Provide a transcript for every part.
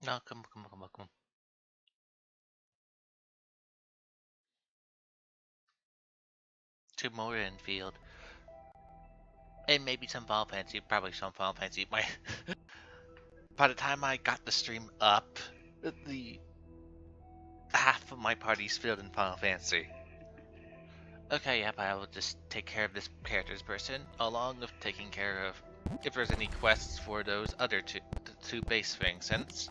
No, come on. Two more Enfield. And maybe some Final Fantasy, probably some Final Fantasy. By the time I got the stream up, the half of my party's filled in Final Fantasy. Okay, yep, I will just take care of this character's person, along with taking care of if there's any quests for those other two base things, since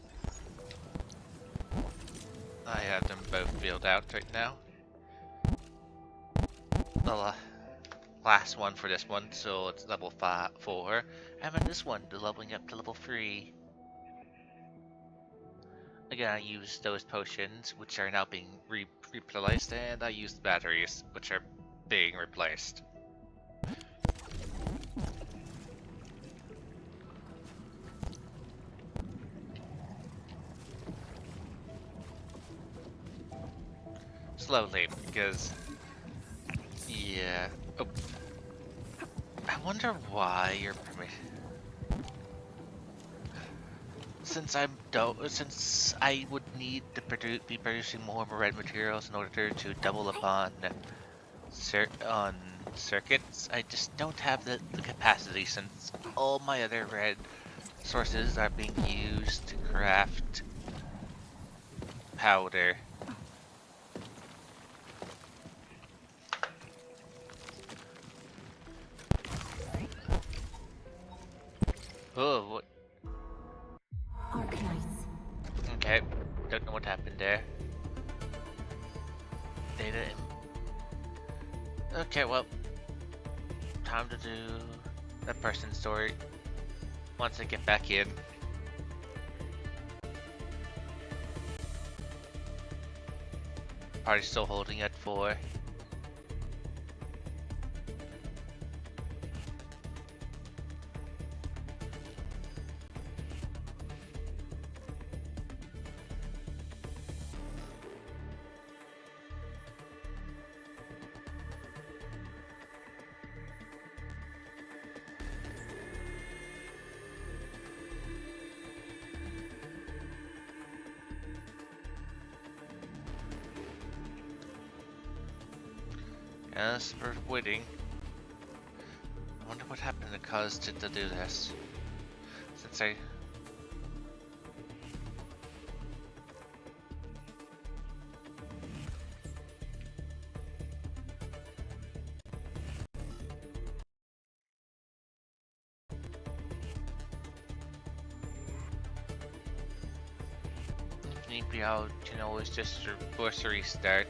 I have them both filled out right now. The last one for this one, so it's level 4, and then this one, the leveling up to level 3. Again, I use those potions, which are now being replaced, and I use the batteries, which are being replaced. Slowly, because... yeah... Oh. I wonder why your permission... Since I would need to be producing more red materials in order to double up on circuits, I just don't have the capacity, since all my other red sources are being used to craft powder. Oh, what? Arknights. Okay, don't know what happened there. Data. Okay, well, time to do that person's story once I get back in. Party's still holding at 4. As for waiting, I wonder what happened to cause to do this. Since I... maybe I'll, it's just force a restart.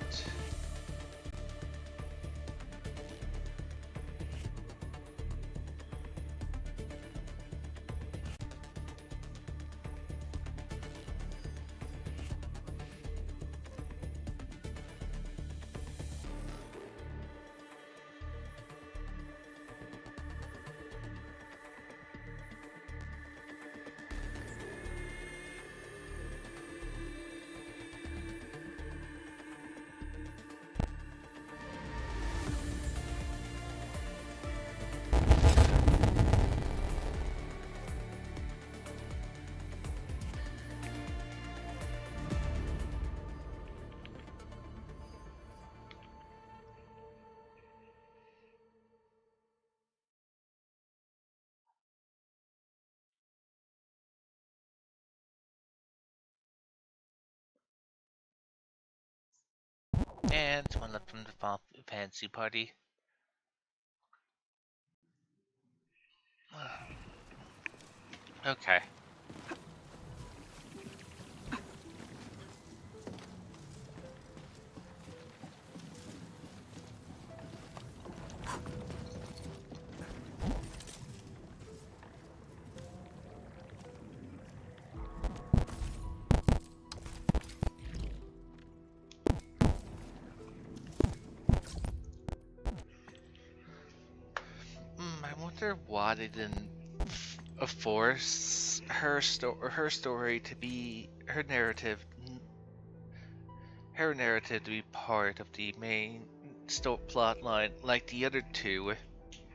And one left from the Final Fantasy party. Okay. I wonder why they didn't force her story to be her narrative to be part of the main plot line like the other two.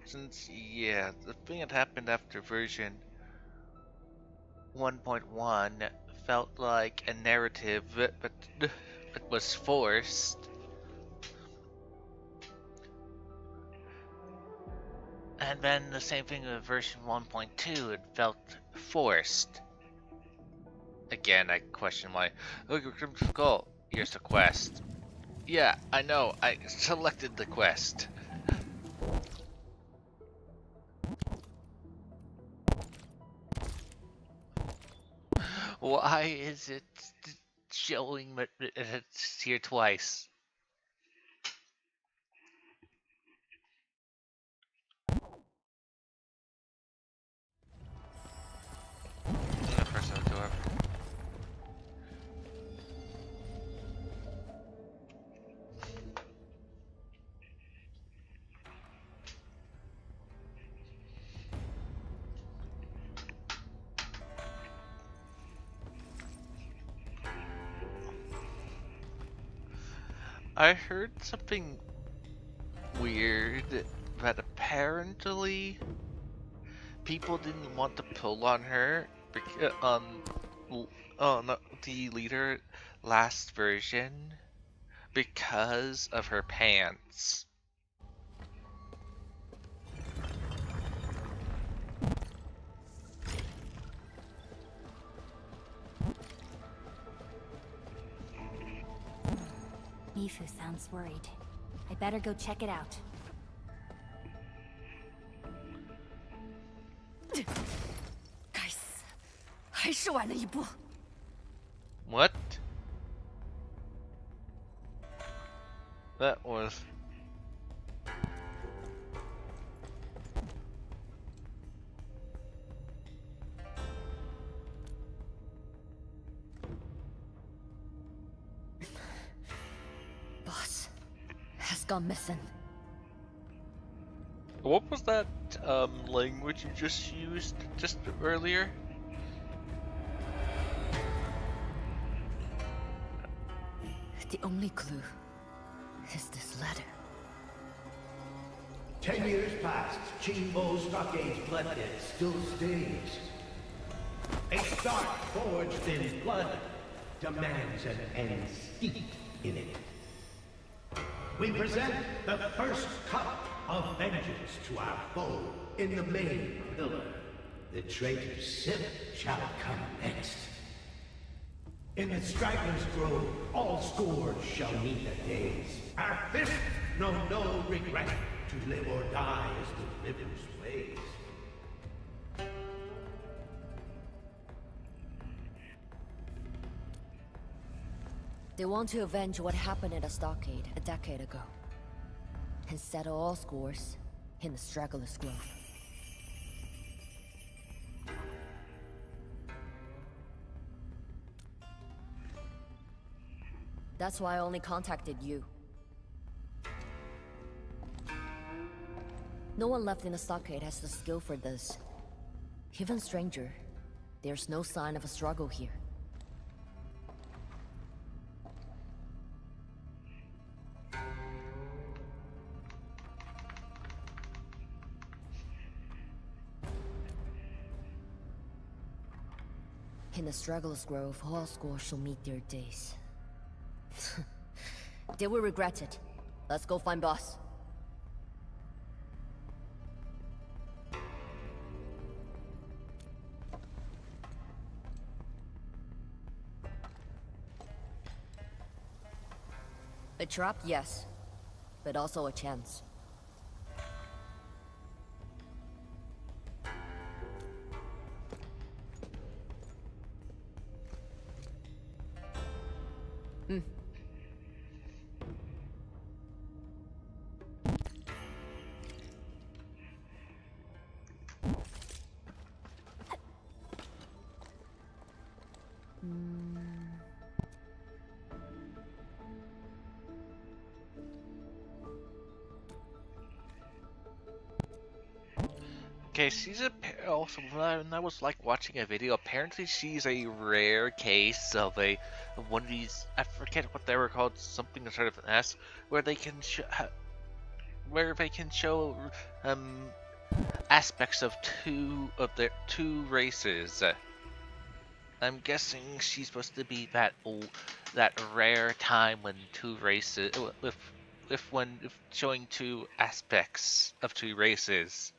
Since, the thing that happened after version 1.1 felt like a narrative, but it was forced. And then the same thing with version 1.2, it felt forced. Again, I question why. Oh, your Crimson Skull. Here's the quest. Yeah, I know. I selected the quest. Why is it showing that it's here twice? Press the door. I heard something weird that apparently people didn't want to pull on her because the leader last version because of her pants. Mifu sounds worried. I better go check it out. What? That was... Boss has gone missing. What was that language you just used just earlier? The only clue is this letter. 10 years past, Chingbo Stockade's blood debt still stays. A start forged in blood demands an end steeped in it. We present the first cup of vengeance to our foe in the main pillar. The traitor's sip shall come next. In the Straggler's Grove, all scores shall meet their days. Our fists know no regret. To live or die is the liver's ways. They want to avenge what happened at the stockade a decade ago. And settle all scores in the Straggler's Grove. That's why I only contacted you. No one left in the stockade has the skill for this. Even stranger, there's no sign of a struggle here. In the Straggler's Grove, all scores shall meet their days. They will regret it. Let's go find boss. A trap, yes. But also a chance. Okay, she's a also when I was like watching a video. Apparently, she's a rare case of one of these. I forget what they were called. Something sort of an S, where they can show aspects of two races. I'm guessing she's supposed to be that that rare time when two races, if showing two aspects of two races.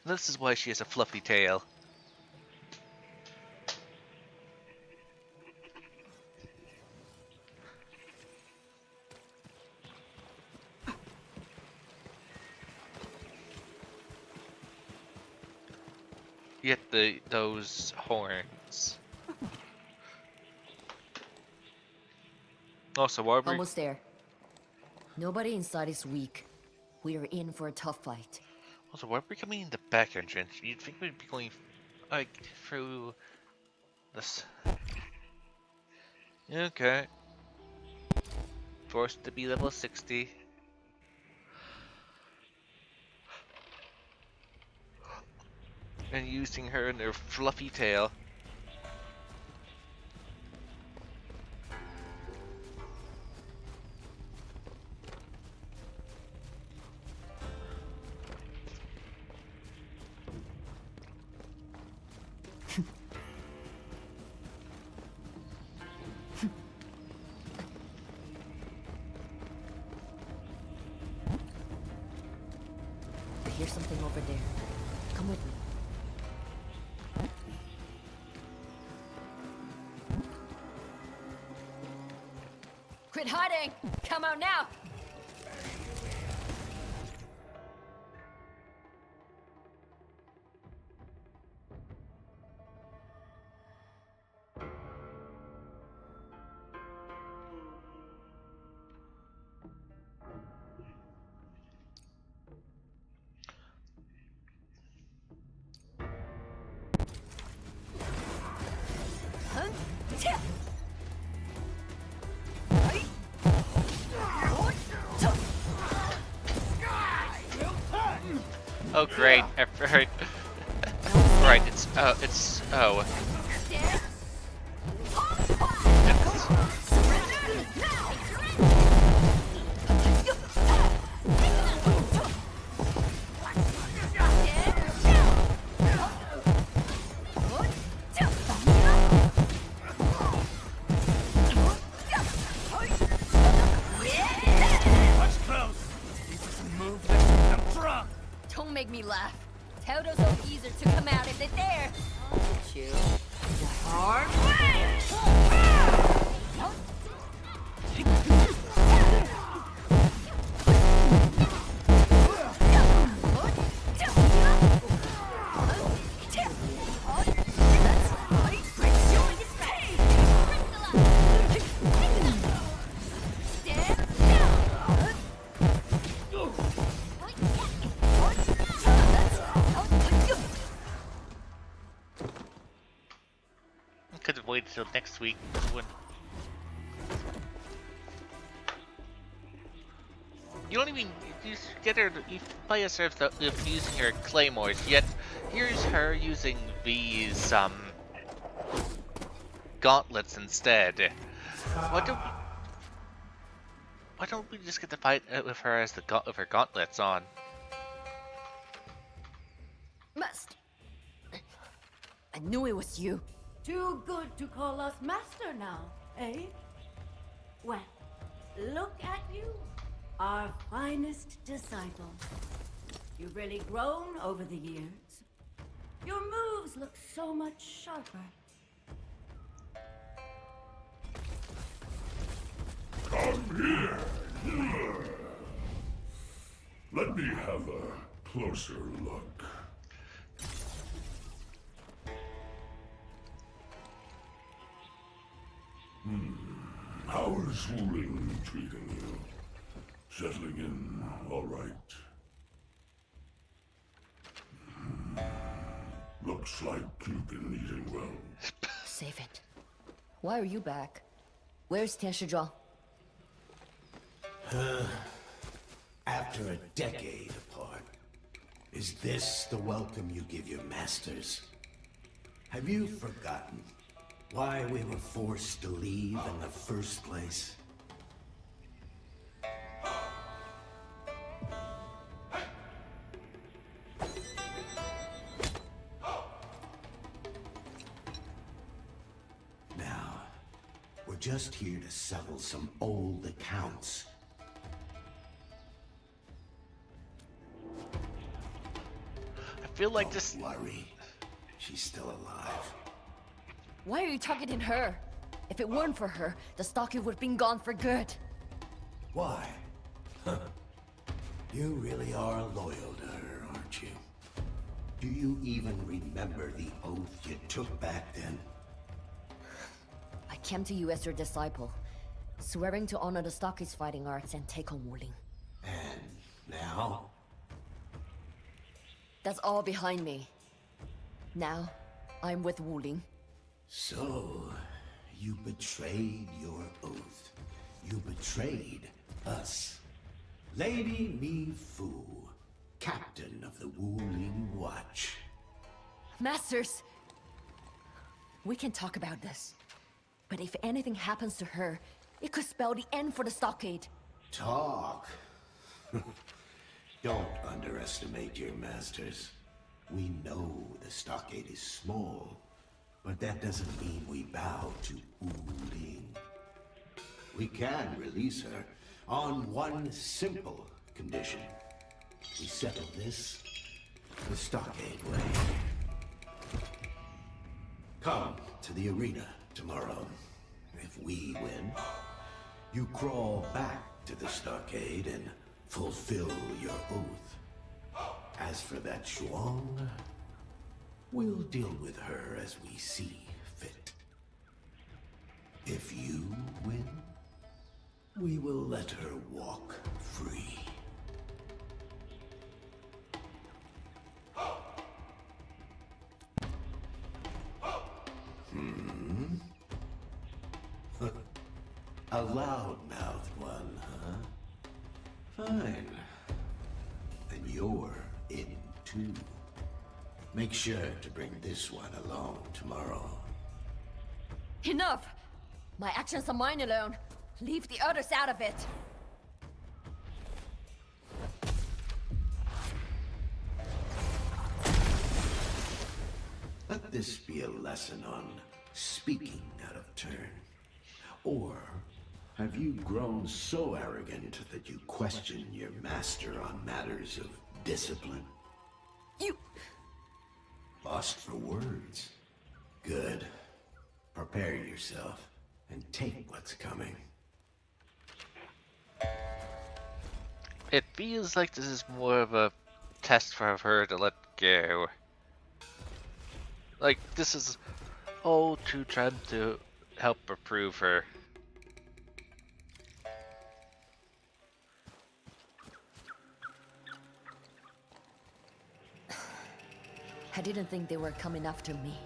This is why she has a fluffy tail. Yet those horns. Also, why were Almost there. Nobody inside is weak. We are in for a tough fight. why are we coming in the back entrance? You'd think we'd be going like through this. Okay. Forced to be level 60. And using her and her fluffy tail. I hear something over there. Come with me. Quit hiding! Come out now! Oh great, I've heard. Right, oh. Don't make me laugh. Tell those old geezers to come out if they're there. I'll get you the hard way. Could have waited till next week when you don't even you get her. You play as her of using her claymores. Yet here's her using these gauntlets instead. Why don't we just get the fight with her as with her gauntlets on? Must. I knew it was you. Too good to call us master now, eh? Well, look at you, our finest disciple. You've really grown over the years. Your moves look so much sharper. Come here. Let me have a closer look. How is Ling treating you? Settling in all right? Looks like you've been eating well. Save it. Why are you back? Where's Tianshizhuang? After a decade apart, is this the welcome you give your masters? Have you forgotten why we were forced to leave in the first place? just here to settle some old accounts. I feel like Don't this. worry. She's still alive. Why are you targeting her? If it weren't for her, the stockade would have been gone for good. Why? You really are loyal to her, aren't you? Do you even remember the oath you took back then? I came to you as your disciple, swearing to honor the stockade's fighting arts and take on Wuling. And now? That's all behind me. Now, I'm with Wuling. So, you betrayed your oath. You betrayed us. Lady Mi Fu, captain of the Wuling Watch. Masters! We can talk about this. But if anything happens to her, it could spell the end for the stockade. Talk. Don't underestimate your masters. We know the stockade is small, but that doesn't mean we bow to Wuling. We can release her on one simple condition. We settle this the stockade way. Come to the arena tomorrow. If we win, you crawl back to the stockade and fulfill your oath. As for that Shuang, we'll deal with her as we see fit. If you win, we will let her walk free. A loud-mouthed one, huh? Fine. Then you're in too. Make sure to bring this one along tomorrow. Enough! My actions are mine alone. Leave the others out of it. Let this be a lesson on speaking out of turn. Or have you grown so arrogant that you question your master on matters of discipline? You... Lost for words. Good. Prepare yourself and take what's coming. It feels like this is more of a test for her to let go. Like, this is all to try to help approve her. I didn't think they were coming after me.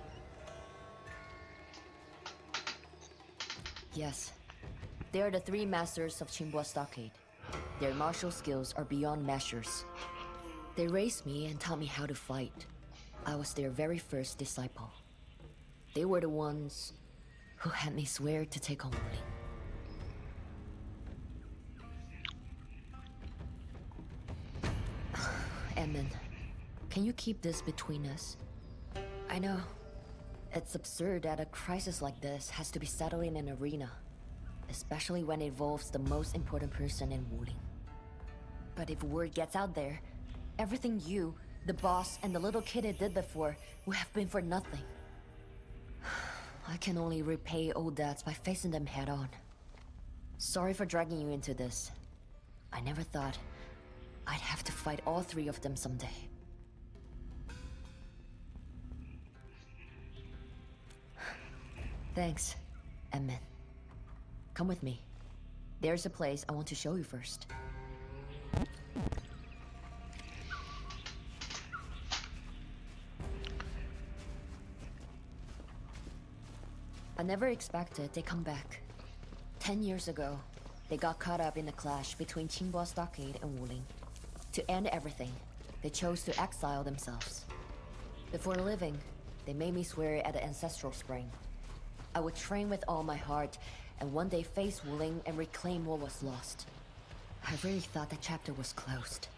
Yes, they are the three masters of Qinghua Stockade. Their martial skills are beyond measures. They raised me and taught me how to fight. I was their very first disciple. They were the ones who had me swear to take on Wuling. Edmund, can you keep this between us? I know. It's absurd that a crisis like this has to be settled in an arena. Especially when it involves the most important person in Wuling. But if word gets out there, everything you, the boss, and the little kid it did before will have been for nothing. I can only repay old debts by facing them head on. Sorry for dragging you into this. I never thought I'd have to fight all three of them someday. Thanks, Edmund. Come with me. There's a place I want to show you first. I never expected they'd come back. 10 years ago, they got caught up in a clash between Qinghua Stockade and Wuling. To end everything, they chose to exile themselves. Before living, they made me swear at the ancestral spring. I would train with all my heart, and one day face Wuling and reclaim what was lost. I really thought that chapter was closed.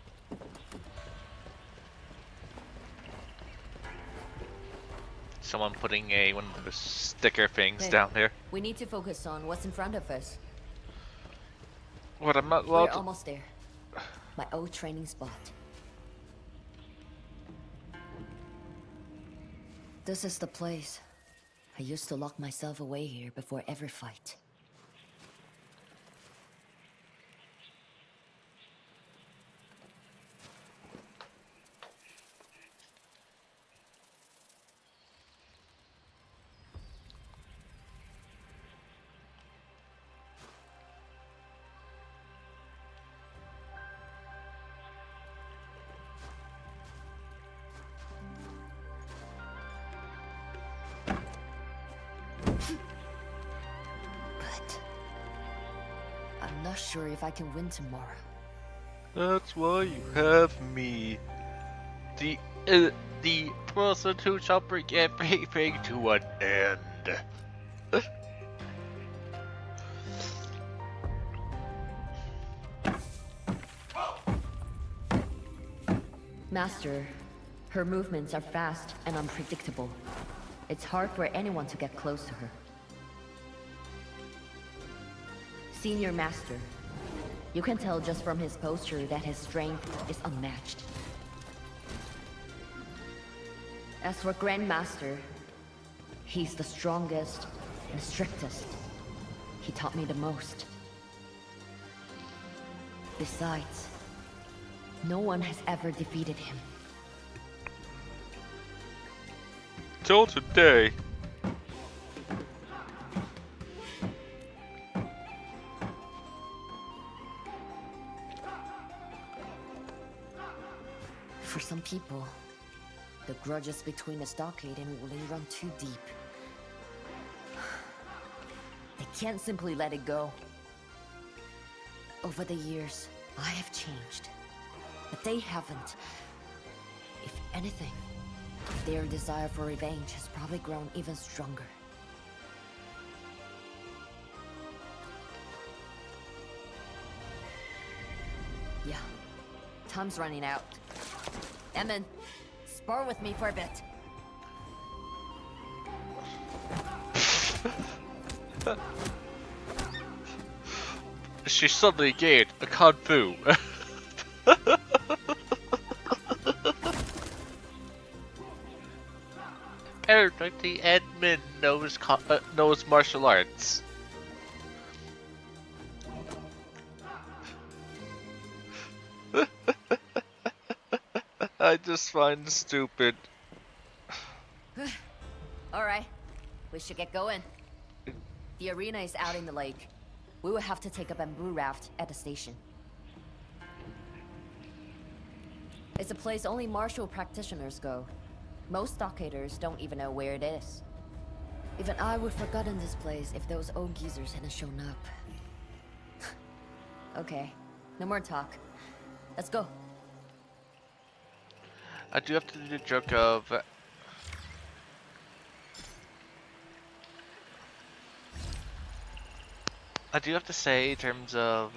Someone putting one of those sticker things Hey, down there. we need to focus on what's in front of us. What, I'm not We're allowed to... almost there. My old training spot. This is the place. I used to lock myself away here before every fight. But I'm not sure if I can win tomorrow. That's why you have me. The person who shall bring everything to an end. Master, her movements are fast and unpredictable. It's hard for anyone to get close to her. Senior Master, you can tell just from his posture that his strength is unmatched. As for Grandmaster, he's the strongest and strictest. He taught me the most. Besides, no one has ever defeated him. Till today. For some people, the grudges between the stockade and Wooling run too deep. They can't simply let it go. Over the years, I have changed. But they haven't. If anything, their desire for revenge has probably grown even stronger. Yeah, time's running out. Emin, spar with me for a bit. She suddenly gained a kung fu. Apparently, Edmund knows martial arts. I just find it stupid. Alright, we should get going. The arena is out in the lake. We will have to take a bamboo raft at the station. It's a place only martial practitioners go. Most stockaders don't even know where it is. Even I would have forgotten this place if those old geezers hadn't shown up. Okay, no more talk. Let's go. I do have to do the joke of... I do have to say, in terms of...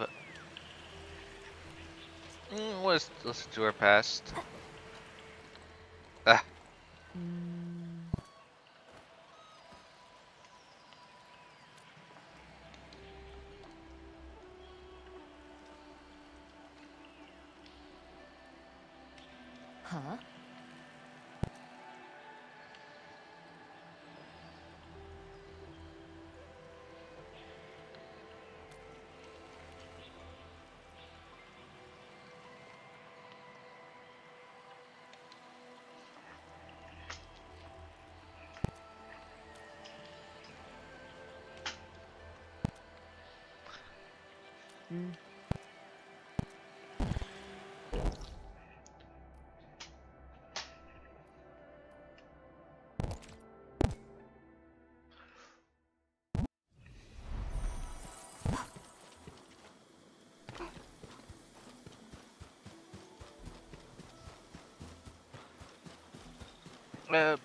let's do our past. Ah. Huh?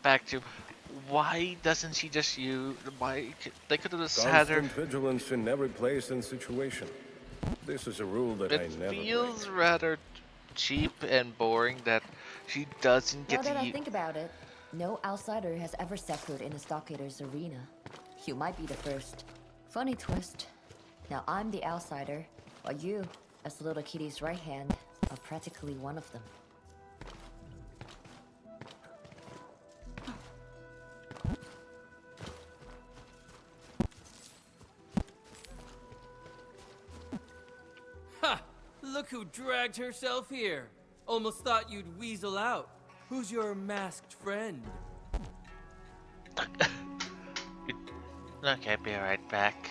Back to... Why doesn't she just use... They could have just had her... Constant vigilance in every place and situation. This is a rule that I It never feels break. rather cheap and boring that she doesn't Now get that to I use... think about it, No outsider has ever set foot in a Stockader's arena. You might be the first. Funny twist. Now I'm the outsider, while you, as Little Kitty's right hand, are practically one of them. Ha! Look who dragged herself here. Almost thought you'd weasel out. Who's your masked friend? Okay, be right back.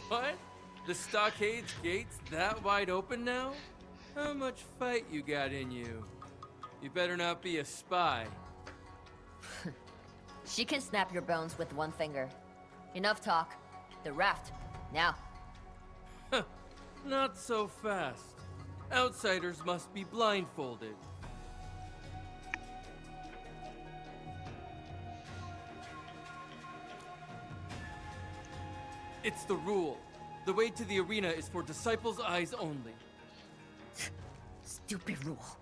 What? The stockade's gates that wide open now? How much fight you got in you? You better not be a spy. She can snap your bones with one finger. Enough talk. The raft. Now. Not so fast. Outsiders must be blindfolded. It's the rule. The way to the arena is for disciples' eyes only. Stupid rule.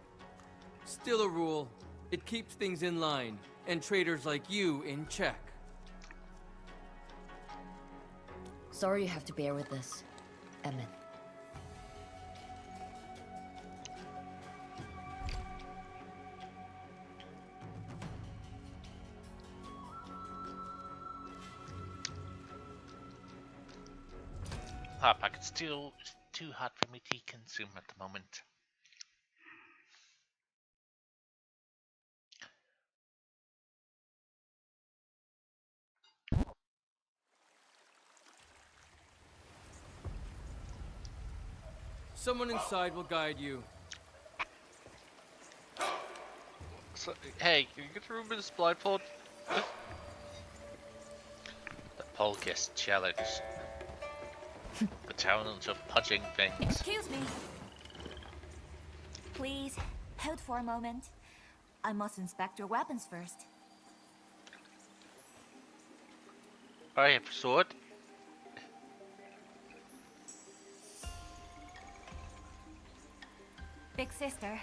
Still a rule. It keeps things in line, and traitors like you in check. Sorry you have to bear with this, Emin. Hot pocket's still too hot for me to consume at the moment. Someone inside will guide you. So, hey, can you get to remove this blindfold? The Polkist challenge. The challenge of punching things. Excuse me. Please, hold for a moment. I must inspect your weapons first. I have a sword. Big sister,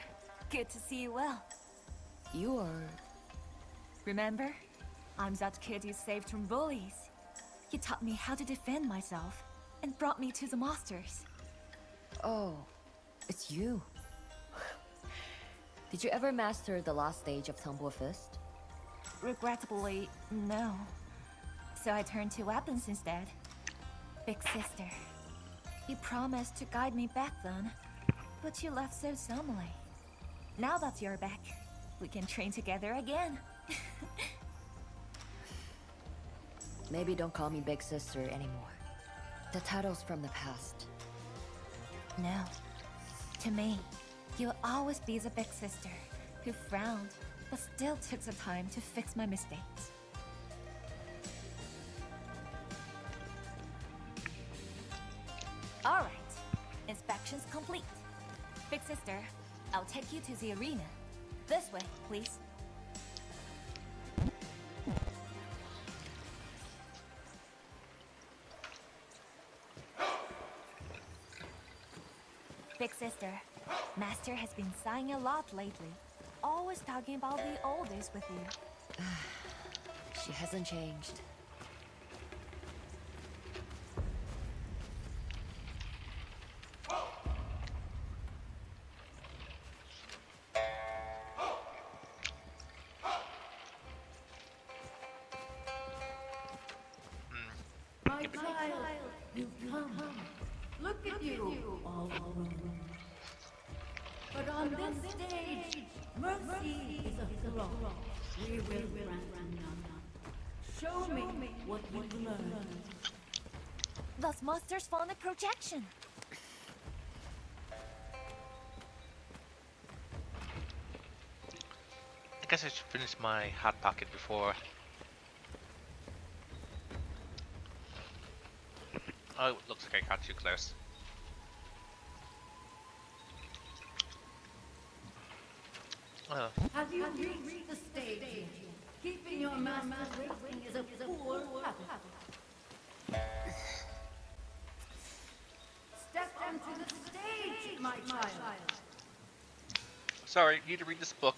good to see you well. You are... Remember? I'm that kid you saved from bullies. You taught me how to defend myself and brought me to the masters. Oh, it's you. Did you ever master the last stage of Tumble Fist? Regrettably, no. So I turned to weapons instead. Big sister, you promised to guide me back then, but you left so suddenly. Now that you're back, we can train together again. Maybe don't call me Big Sister anymore. The title's from the past. No. To me, you'll always be the big sister who frowned, but still took the time to fix my mistakes. All right. Inspection's complete. Big sister, I'll take you to the arena. This way, please. Big sister, Master has been sighing a lot lately. Always talking about the old days with you. She hasn't changed. My child, you've come. Look at you, all alone. But on this stage, mercy is a flaw. We will grant none. Show me what you've learned. Those monsters found a projection. I guess I should finish my hot pocket before. Oh, it looks like I got too close. Oh. Have you reached the stage yet? Keeping your master waiting is a poor habit. Step onto the stage, my child. Sorry, you need to read this book.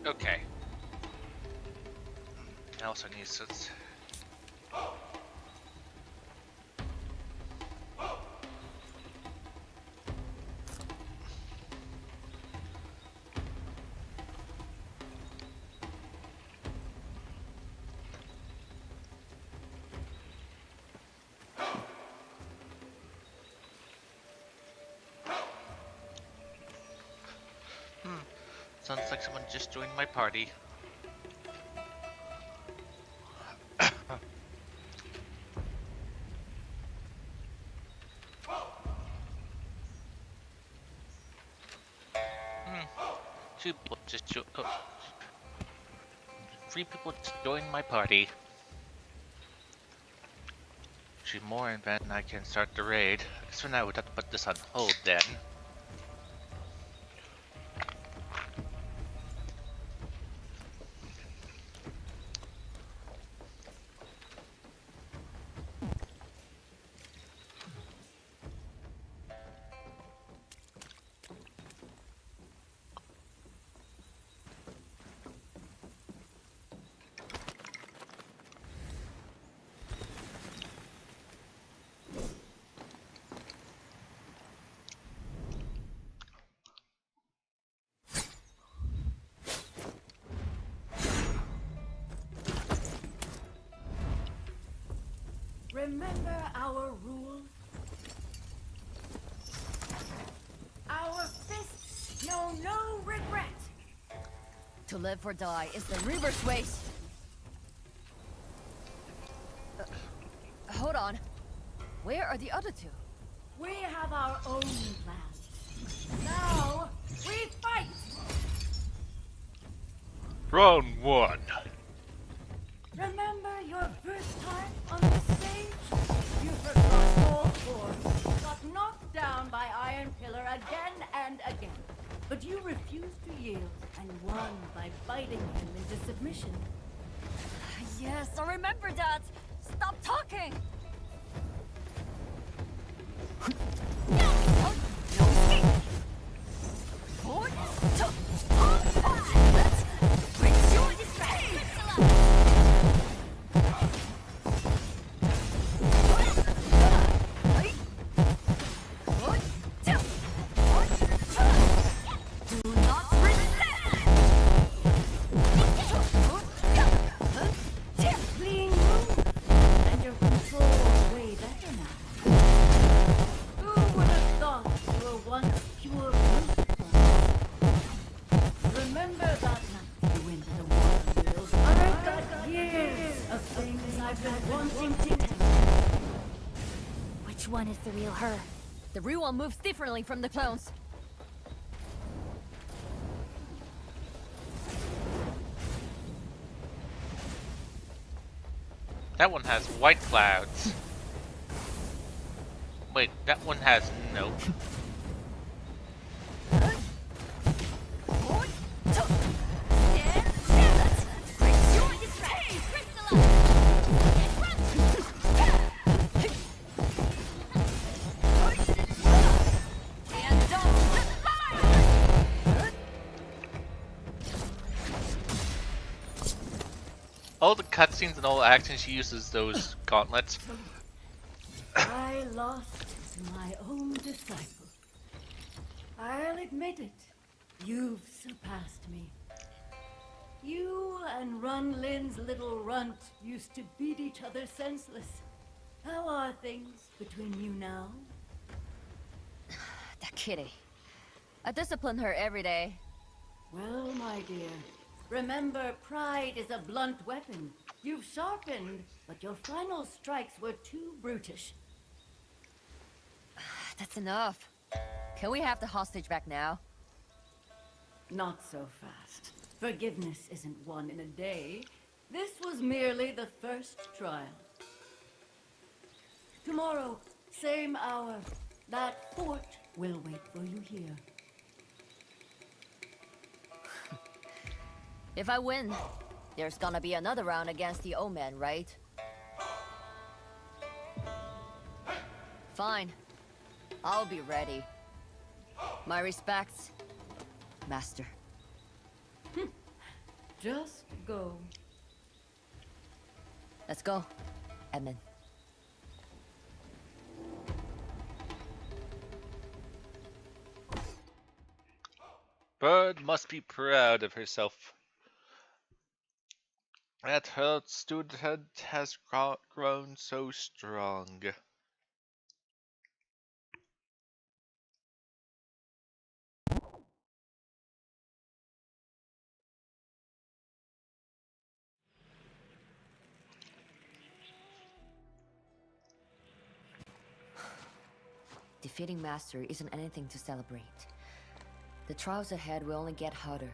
Okay. I also need to... Sounds like someone just joined my party. Two people just three people just joined my party. Two more and then I can start the raid. I guess for now we'd have to put this on hold then. Remember our rules? Our fists know no regret. To live or die is the river's waste. Hold on. Where are the other two? We have our own plans. Now, we fight! Round one. Remember your first time on the stage? You forgot all four, got knocked down by Iron Pillar again and again. But you refused to yield and won by biting him into submission. Yes, I remember that. Stop talking. Clean move, and your control is way better now. Who would have thought you were once pure brute force? Remember that night you went to the water wheels? I've got years of things I've been wanting to tell you. Which one is the real her? The real one moves differently from the clones. That one has white clouds. Wait, that one has no. All the cutscenes and all action, she uses those gauntlets. I lost to my own disciple. I'll admit it. You've surpassed me. You and Run Lin's little runt used to beat each other senseless. How are things between you now? That kitty. I discipline her every day. Well, my dear, remember pride is a blunt weapon. You've sharpened, but your final strikes were too brutish. That's enough. Can we have the hostage back now? Not so fast. Forgiveness isn't won in a day. This was merely the first trial. Tomorrow, same hour, that fort will wait for you here. If I win, there's gonna be another round against the Omen, right? Fine. I'll be ready. My respects, Master. Just go. Let's go, Edmund. Bird must be proud of herself. That her student has grown so strong. Defeating Master isn't anything to celebrate. The trials ahead will only get harder.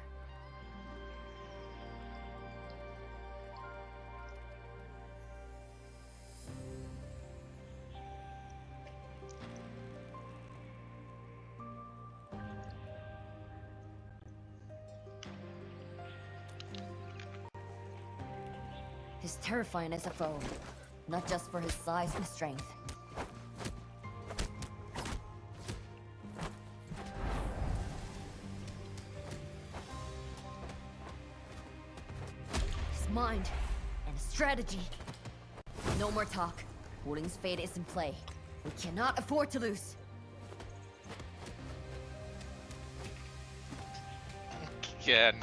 He's terrifying as a foe, not just for his size and strength. His mind and strategy. No more talk. Wuling's fate is in play. We cannot afford to lose. Again.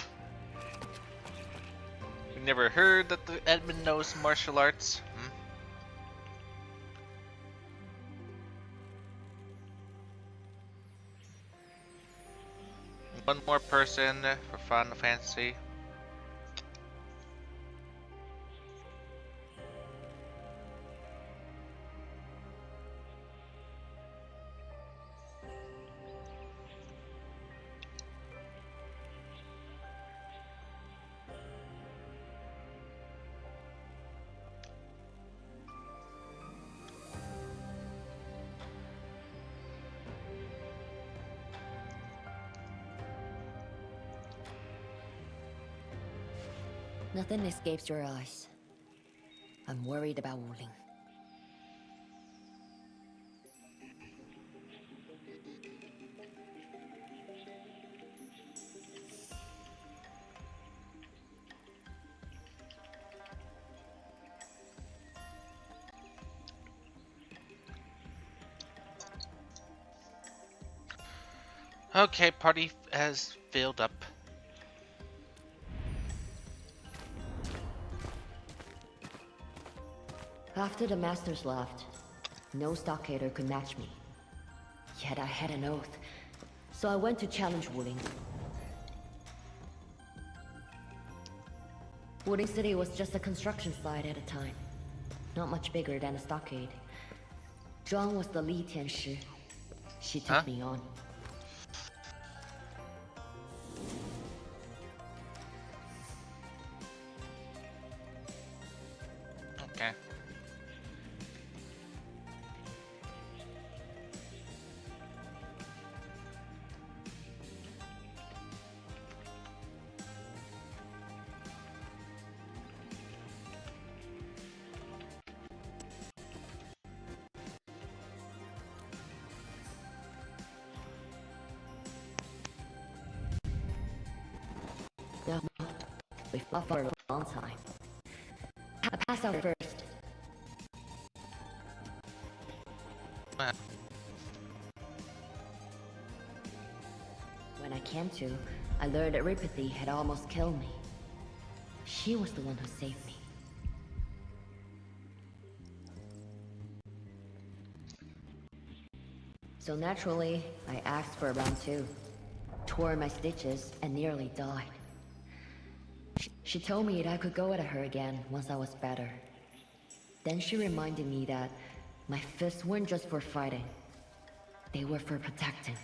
We never heard that the Edmund knows martial arts. One more person for Final Fantasy. Nothing escapes your eyes. I'm worried about Wuling. Okay, party has filled up. After the Masters left, no stockader could match me. Yet I had an oath, so I went to challenge Wuling. Wuling City was just a construction site at a time, not much bigger than a stockade. Zhuang was the Li Tianshi. She took me on. Okay. Yeah, we fought for a long time. I passed out first. When I came to, I learned that Ripathy had almost killed me. She was the one who saved me. So naturally, I asked for a round two, tore my stitches, and nearly died. She told me that I could go at her again once I was better. Then she reminded me that my fists weren't just for fighting. They were for protecting.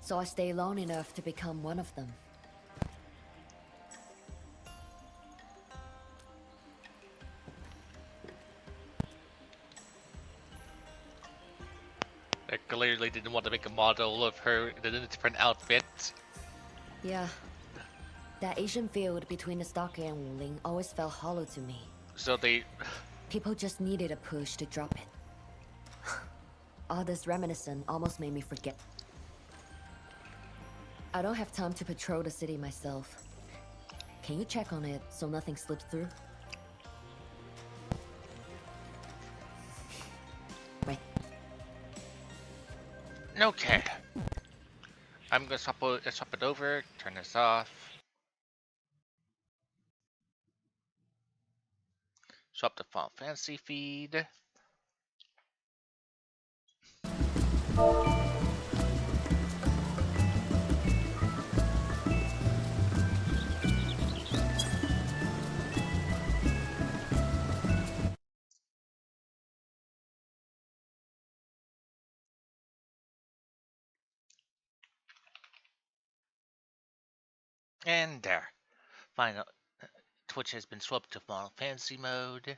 So I stayed long enough to become one of them. They clearly didn't want to make a model of her in a different outfit. Yeah. That Asian field between the stockade and Wuling always felt hollow to me. So they... People just needed a push to drop it. All this reminiscence almost made me forget. I don't have time to patrol the city myself. Can you check on it so nothing slips through? Right. Okay. I'm gonna swap it over, turn this off. Swap the Final Fantasy feed. And there. Final Twitch has been swapped to Final Fantasy mode.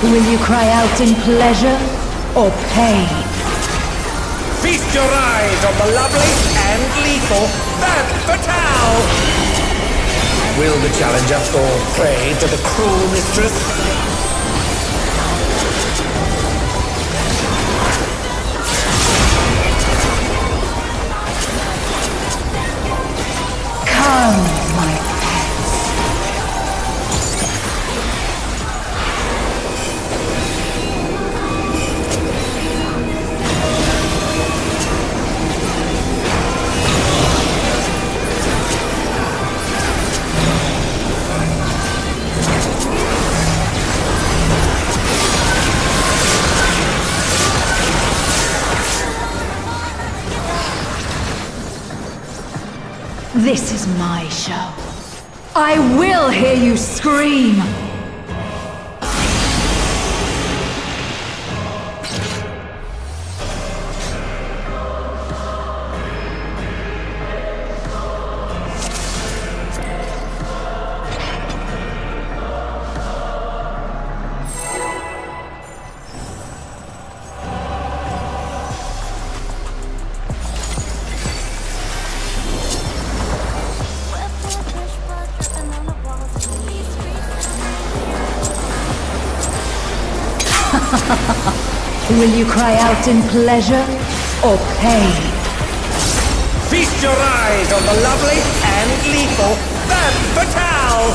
Will you cry out in pleasure or pain? Feast your eyes on the lovely and lethal Femme Fatale! Will the challenger fall prey to the cruel mistress? Come, my pets. This is my show. I will hear you scream! Will you cry out in pleasure or pain? Feast your eyes on the lovely and lethal Femme Fatale!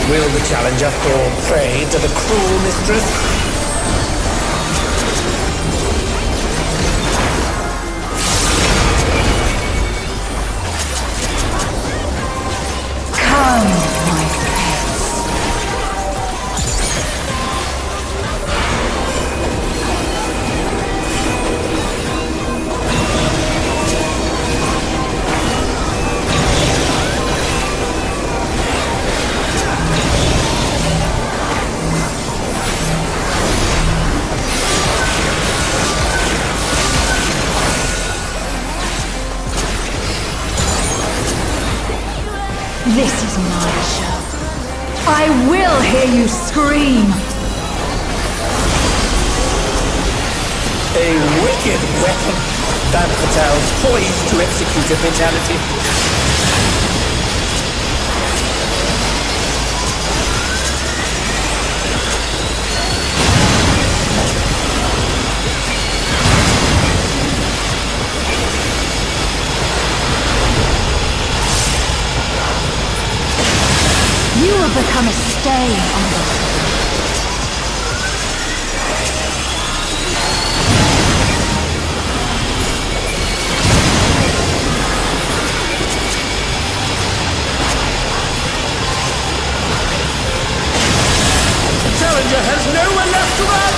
Will the challenger fall prey to the cruel mistress? Come, my pets. This is my show. I will hear you scream! A wicked weapon. Femme Fatale poised to execute a fatality. You have become a stain on the... The challenger has nowhere left to run!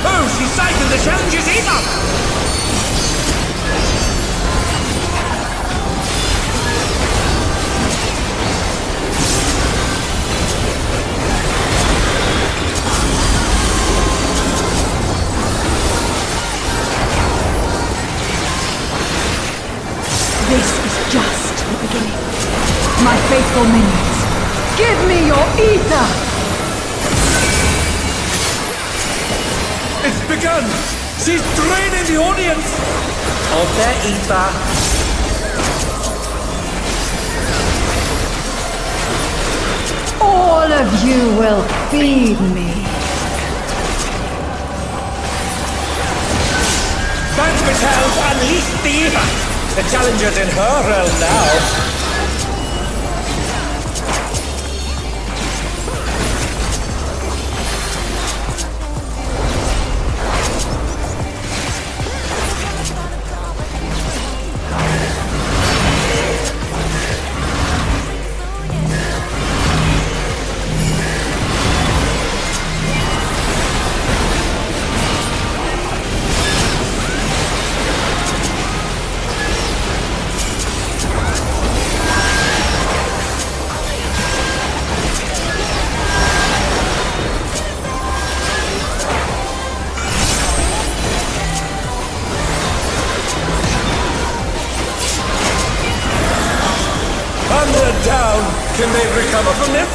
Oh, she sighted the challenger's ether! This is just the beginning. My faithful minions, give me your ether! It's begun! She's draining the audience of their ether. All of you will feed me. Femme Fatale's unleashed the ether! The challenger's in her realm now. Down! Can they recover from this?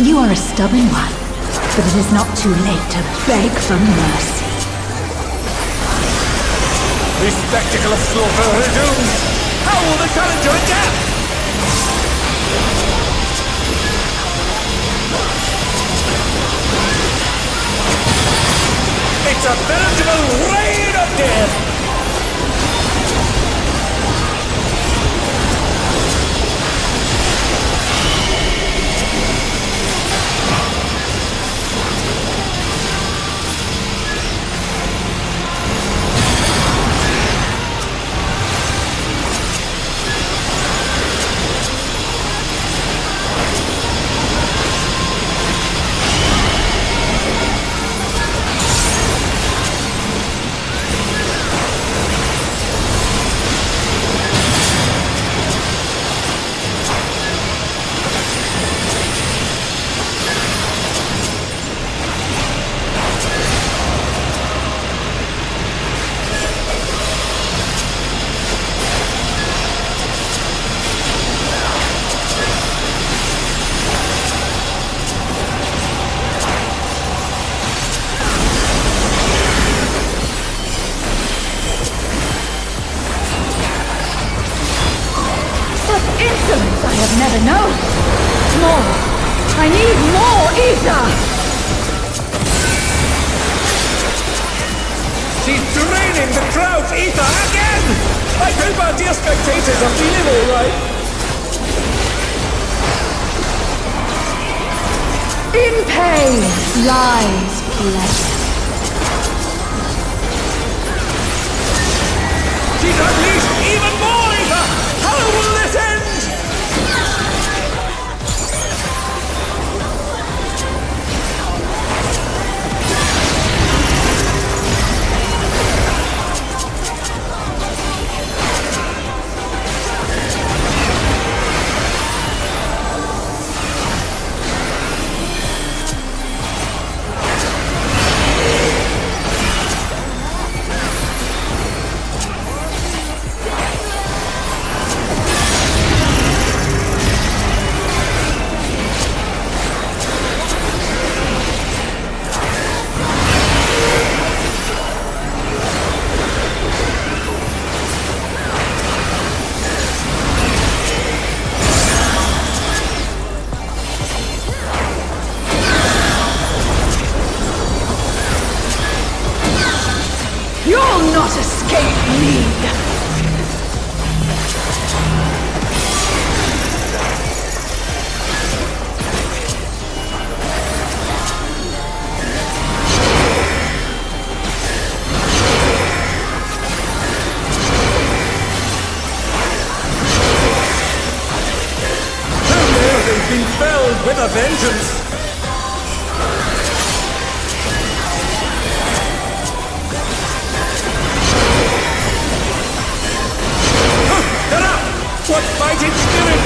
You are a stubborn one, but it is not too late to beg for mercy. The spectacle of slaughter resumes! How will the challenger adapt? It's a veritable rain of death! I have never known. More. I need more ether! She's draining the crowd's ether again! I hope our dear spectators are feeling alright. In pain lies pleasure. She's unleashed even more ether! How will this end? You'll not escape me! They've been felled with a vengeance! What fighting spirit!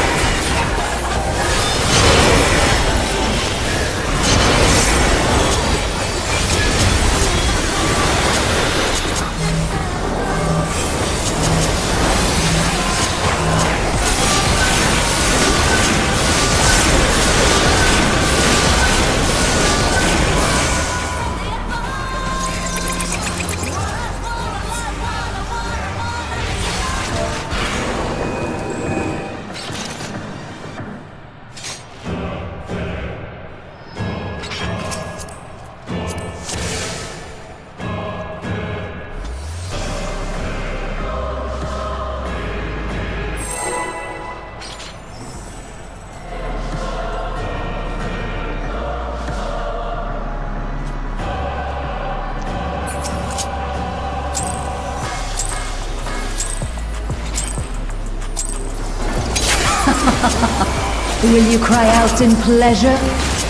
Will you cry out in pleasure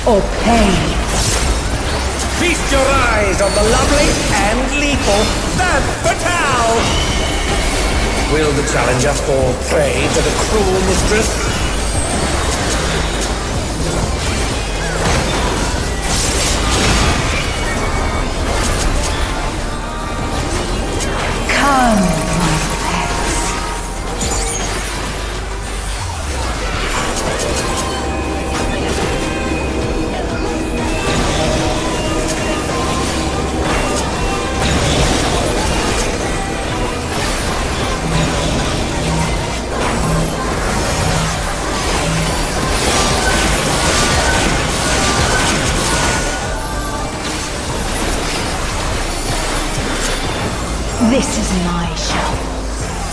or pain? Feast your eyes on the lovely and lethal Femme Fatale! Will the challenger fall prey to the cruel mistress? Come.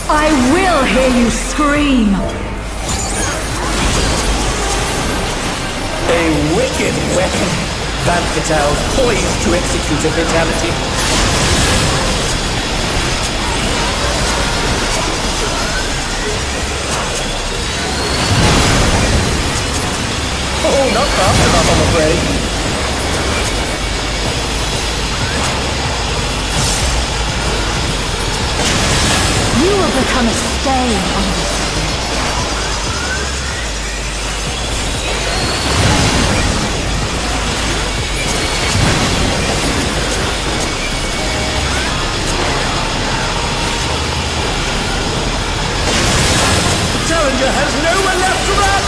I will hear you scream! A wicked weapon. Van Patel poised to execute a fatality. Oh, not fast enough, I'm afraid. You will become a stain on this. The challenger has nowhere left to run!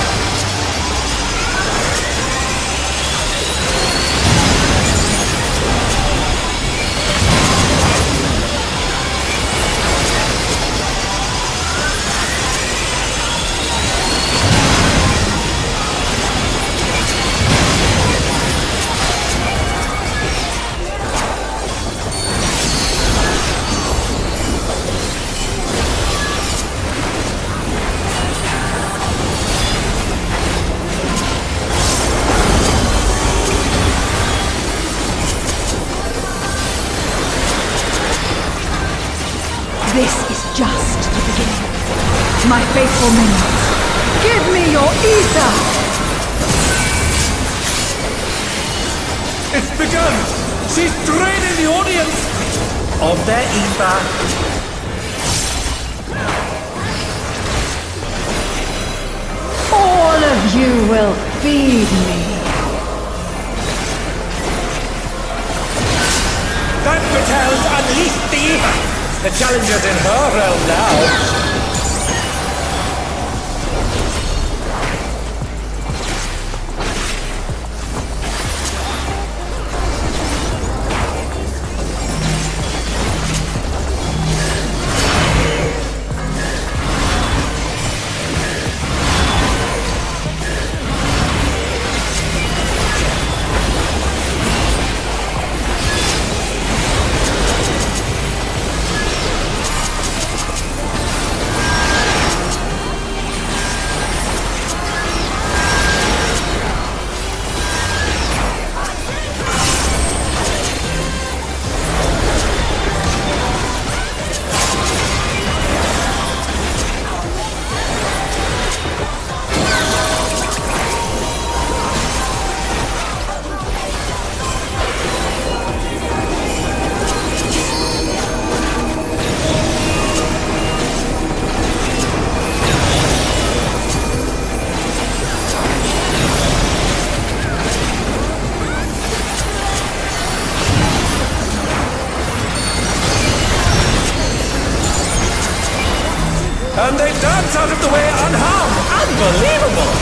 This is just the beginning. My faithful minions, give me your ether! It's begun! She's draining the audience of their ether. All of you will feed me. Van Patel's unleashed the ether! The challenger's in her realm now. And they dance out of the way unharmed! Unbelievable!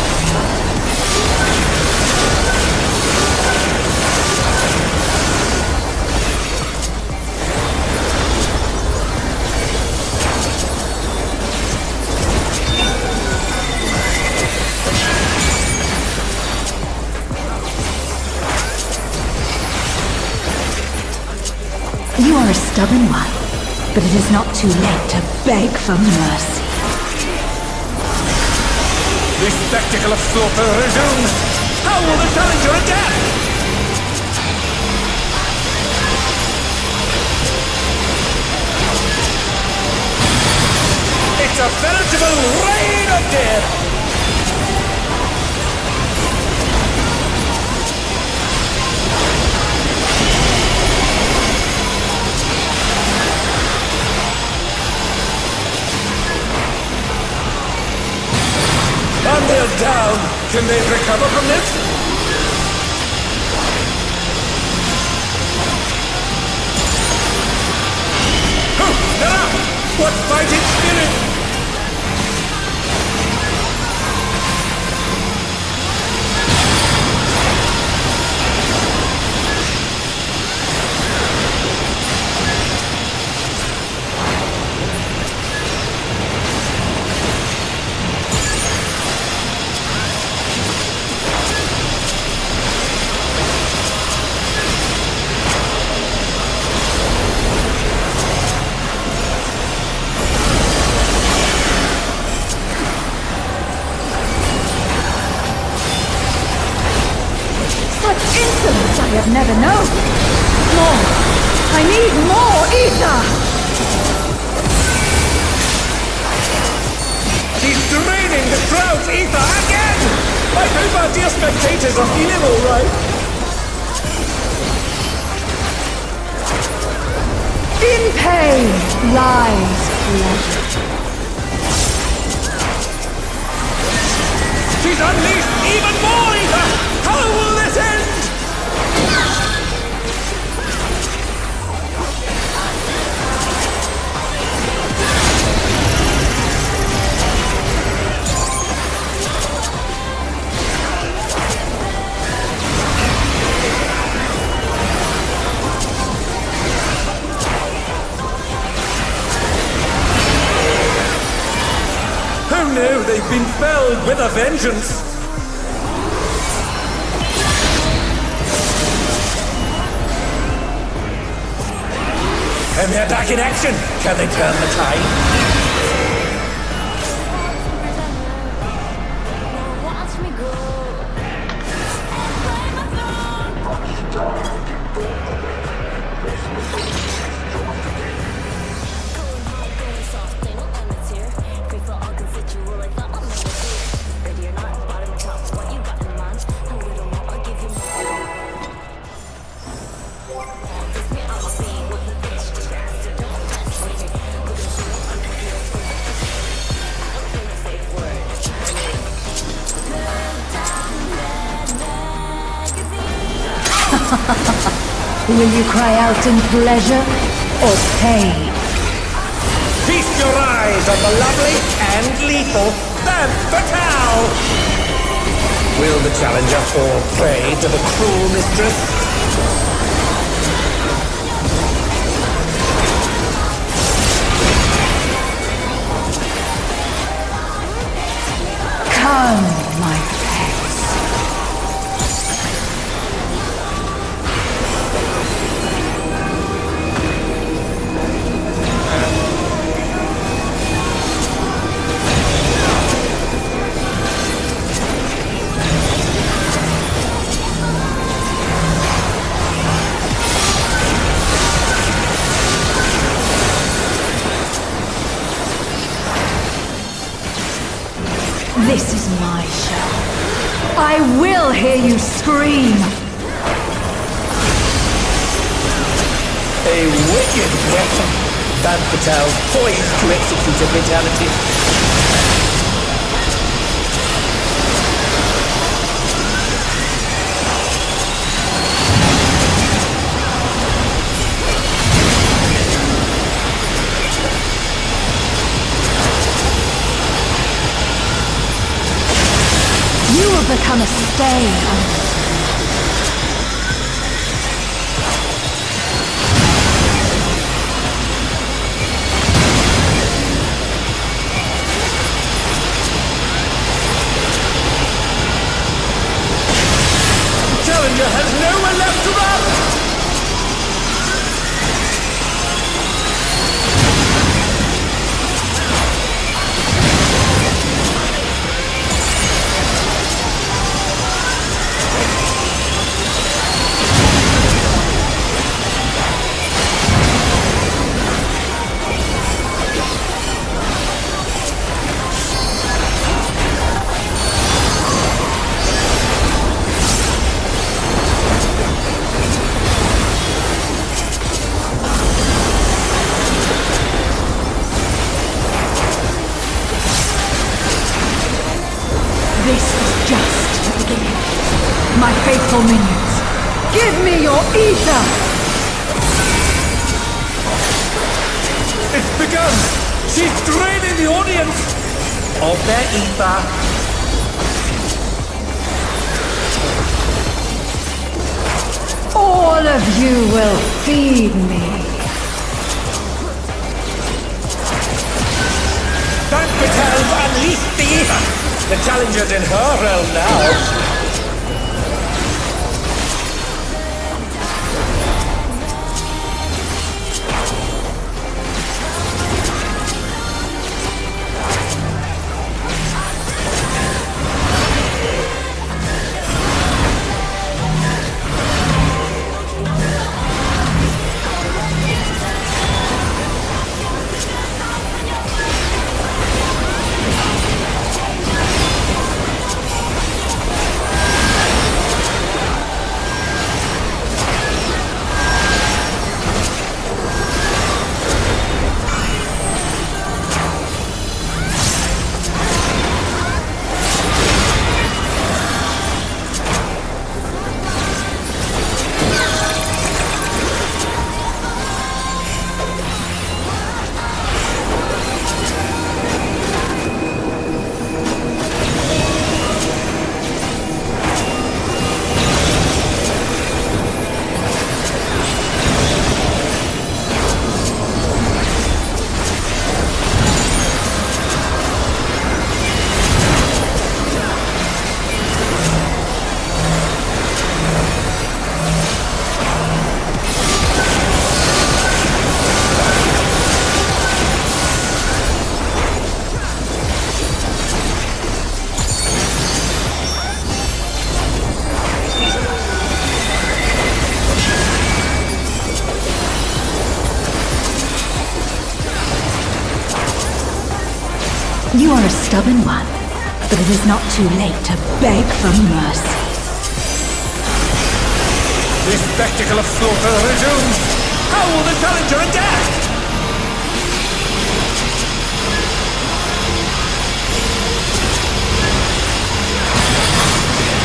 You are a stubborn one, but it is not too late to beg for mercy. The spectacle of slaughter resumes! How will the challenger adapt? It's a veritable reign of death! And they're down! Can they recover from this? Oh, they're up! What fighting spirit! never know. More. I need more ether! She's draining the crowd's ether again! I hope our dear spectators are feeling alright. In pain lies pleasure. She's unleashed even more ether! How will this end? Oh no, they've been felled with a vengeance! And they're back in action! Can they turn the tide? Will you cry out in pleasure or pain? Feast your eyes on the lovely and lethal Femme Fatale! Will the challenger fall prey to the cruel mistress? Come, my pets. This is my show. I will hear you scream. A wicked weapon. Femme Fatale poised to execute a fatality. You will become a stain on this. Challenger has nowhere left to run! This is just the beginning. My faithful minions, give me your ether! It's begun! She's draining the audience of their ether. All of you will feed me. Femme Fatale unleashed the ether! The challenger's in her realm now. You are a stubborn one, but it is not too late to beg for mercy. The spectacle of slaughter resumes! How will the challenger adapt?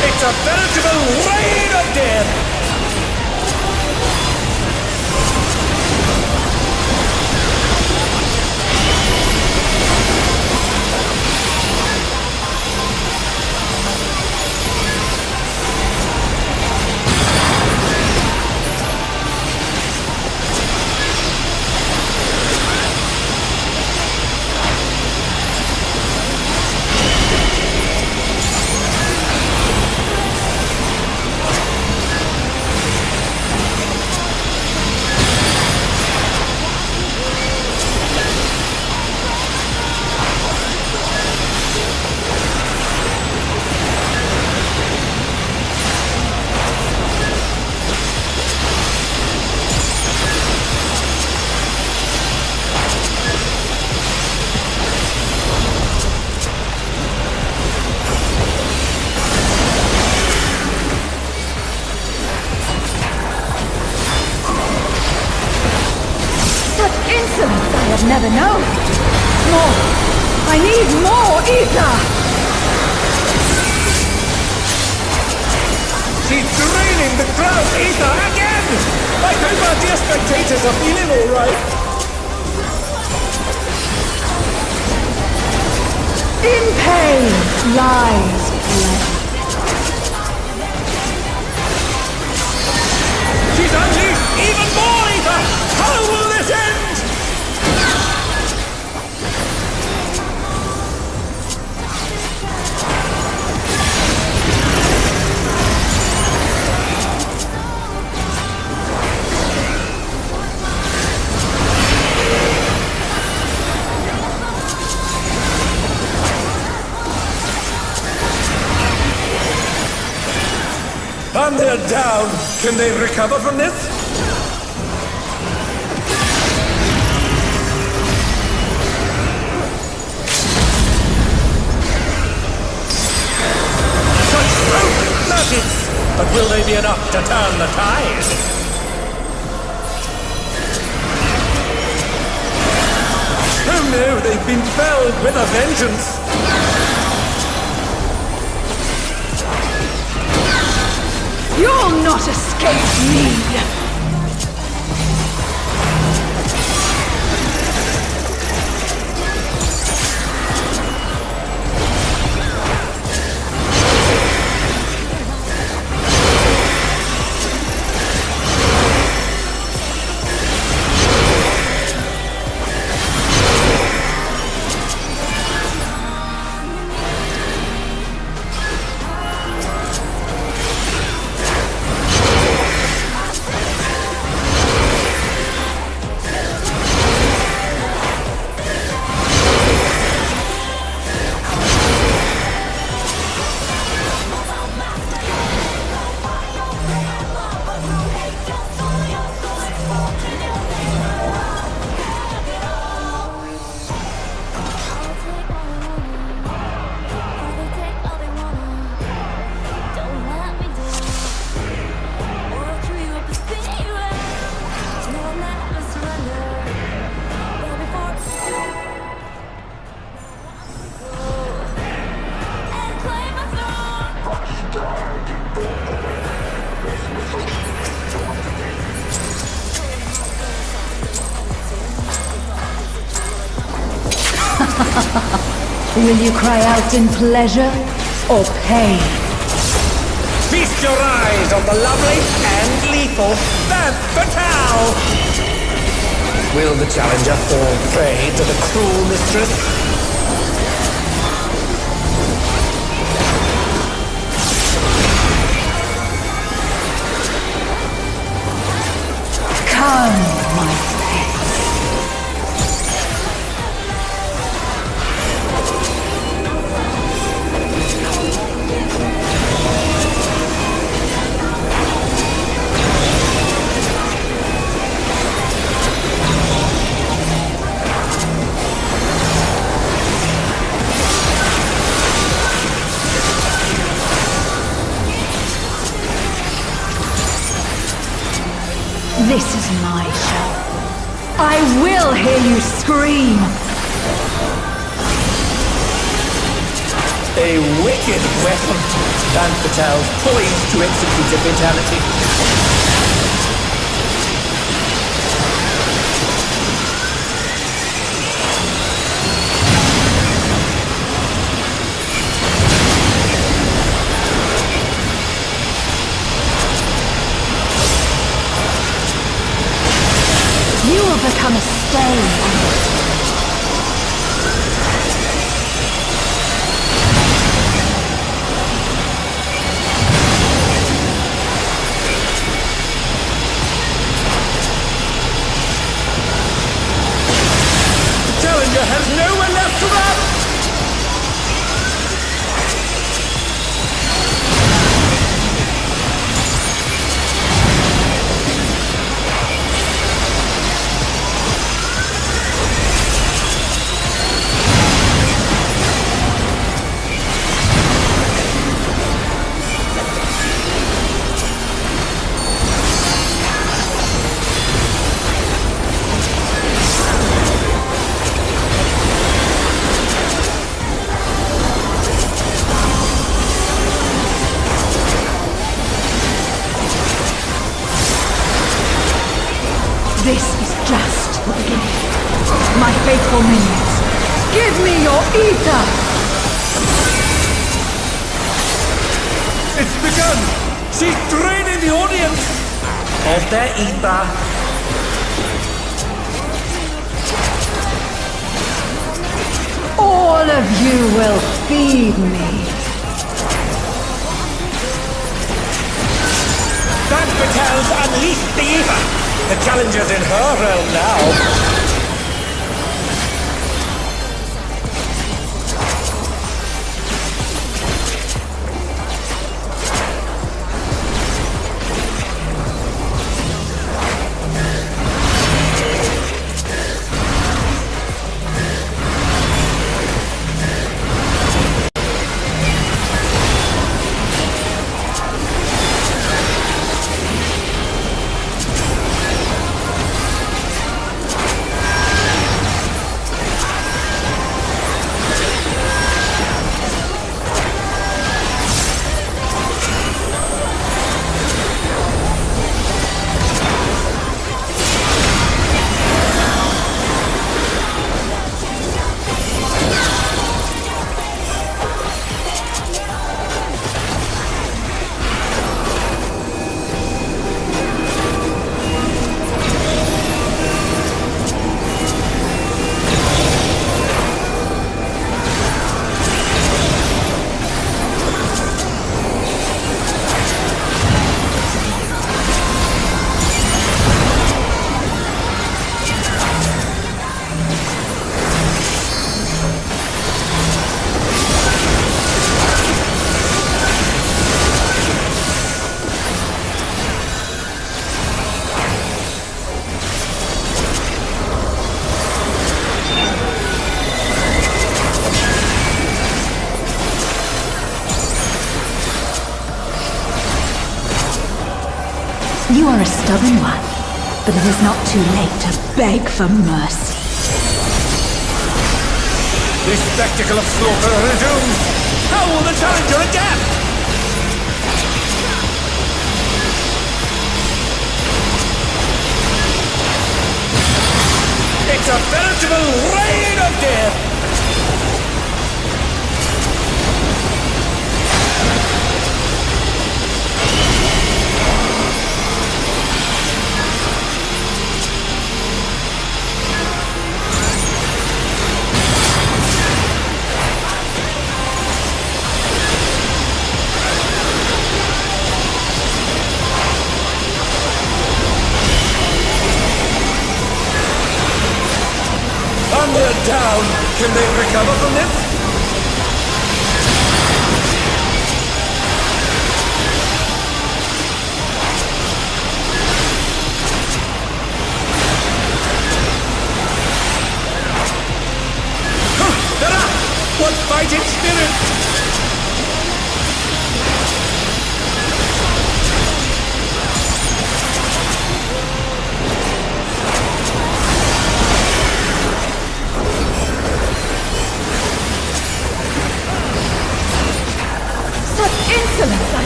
It's a veritable rain of death! I've never known. More. I need more ether! She's draining the crowd ether again! I hope our dear spectators are feeling alright. In pain lies blood. She's unleashed even more ether! How will this end? And they're down. Can they recover from this? Such broken nuggets! But will they be enough to turn the tide? Oh no, they've been felled with a vengeance! You'll not escape me! Will you cry out in pleasure or pain? Feast your eyes on the lovely and lethal Femme Fatale! Will the challenger fall prey to the cruel mistress? Come, my friend. will hear you scream! A wicked weapon. Dan Patel's poised to execute a fatality. You will become a stain on it. The challenger has nowhere left to run! This is just the beginning. My faithful minions, give me your ether! It's begun! She's draining the audience of their ether. All of you will feed me. Dan Patel's unleashed the ether! The challenger's in her realm now. You are a stubborn one, but it is not too late to beg for mercy. This spectacle of slaughter resumes. How will the challenger adapt? It's a veritable reign of death! They're down. Can they recover from this? They're up! What fighting spirit!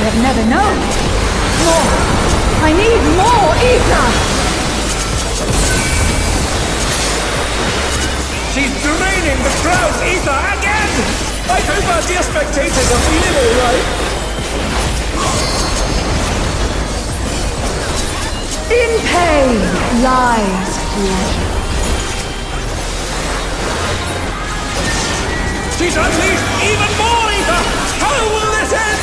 have never known. More! I need more ether! She's draining the crowd's ether again! I hope our dear spectators are feeling alright. In pain lies pleasure. She's unleashed even more ether! How will this end?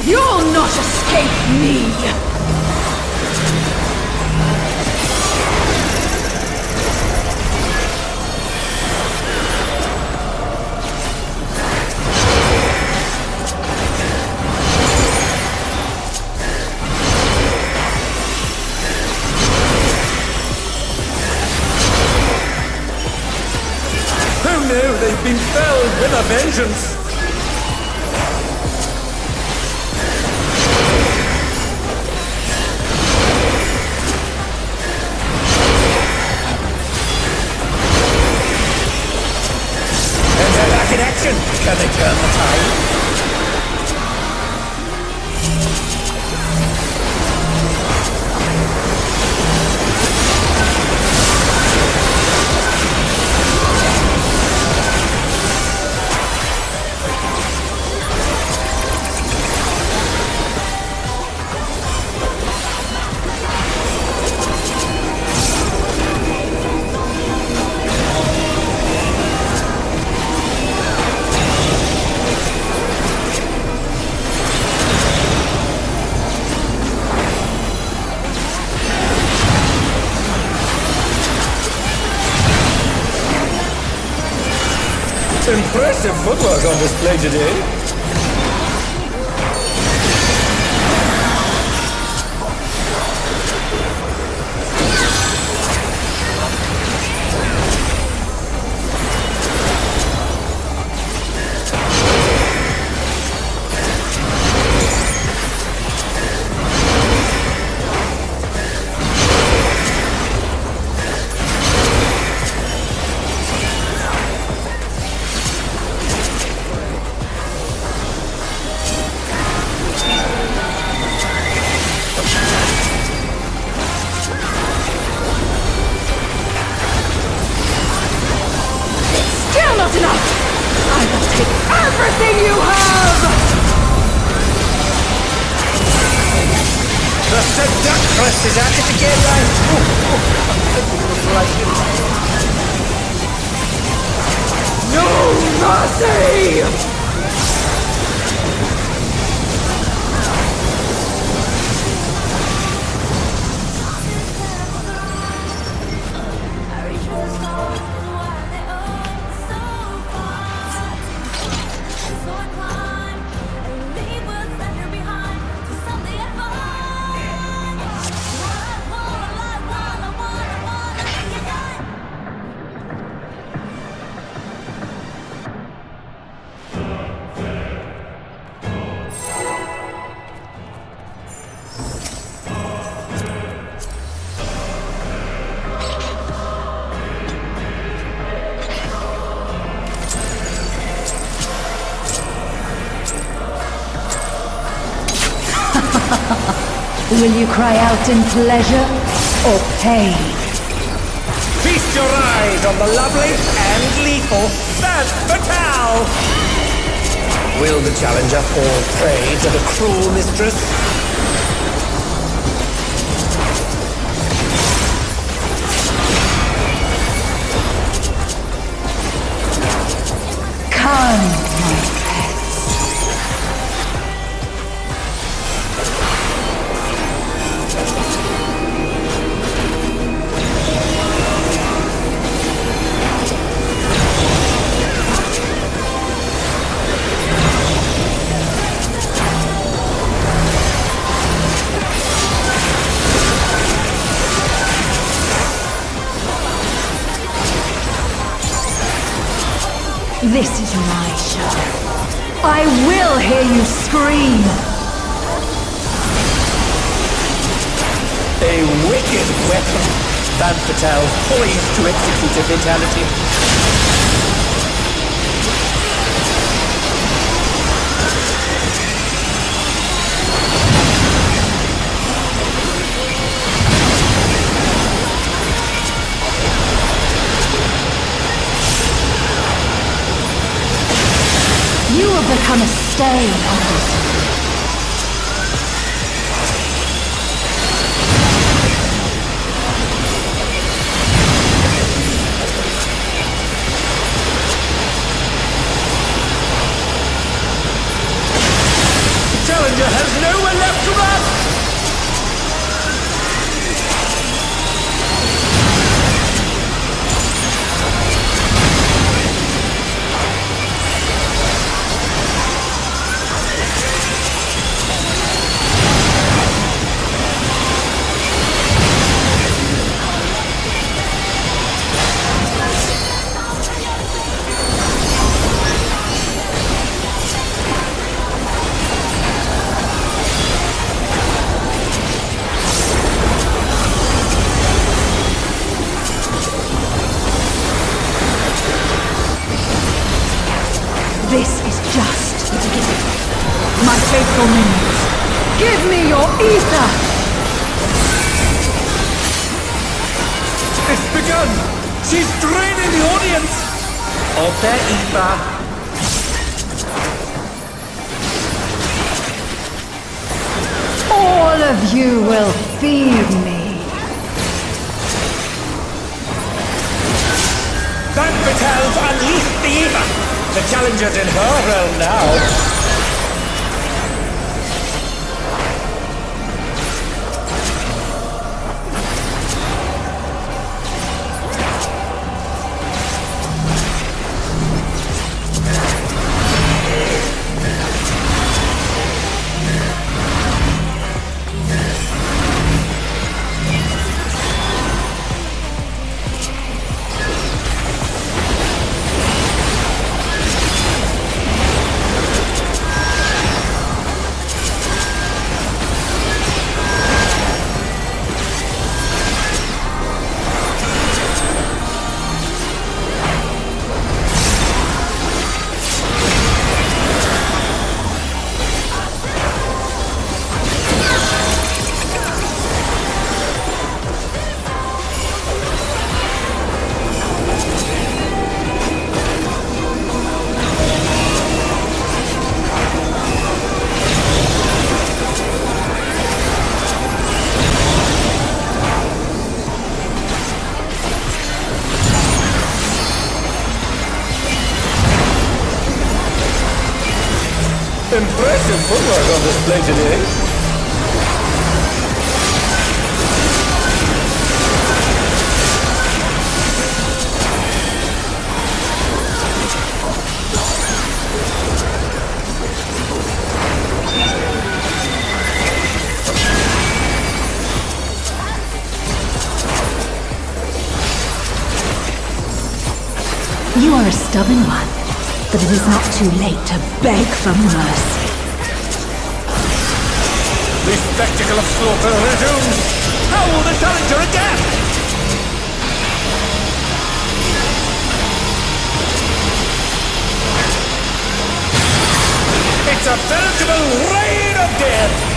You'll not escape me! Oh no, they've been felled with a vengeance! In action! Can they turn the tide? Impressive footwork on display today. The seductress is at it again, No mercy! Will you cry out in pleasure or pain? Feast your eyes on the lovely and lethal Femme Fatale! Will the challenger fall prey to the cruel mistress? This is my show. I will hear you scream. A wicked weapon. Van Patel poised to execute a fatality. You have become a stain on this. Challenger has nowhere left to run! This is just the beginning. My faithful minions, give me your ether! It's begun! She's draining the audience! Of their ether. All of you will feed me. Van Patel's unleashed the ether! The challenger's in her realm now. Impressive footwork on display today. You are a stubborn one, but it is not too late to beg for mercy. The spectacle of slaughter resumes! How will the challenger adapt? It's a veritable reign of death!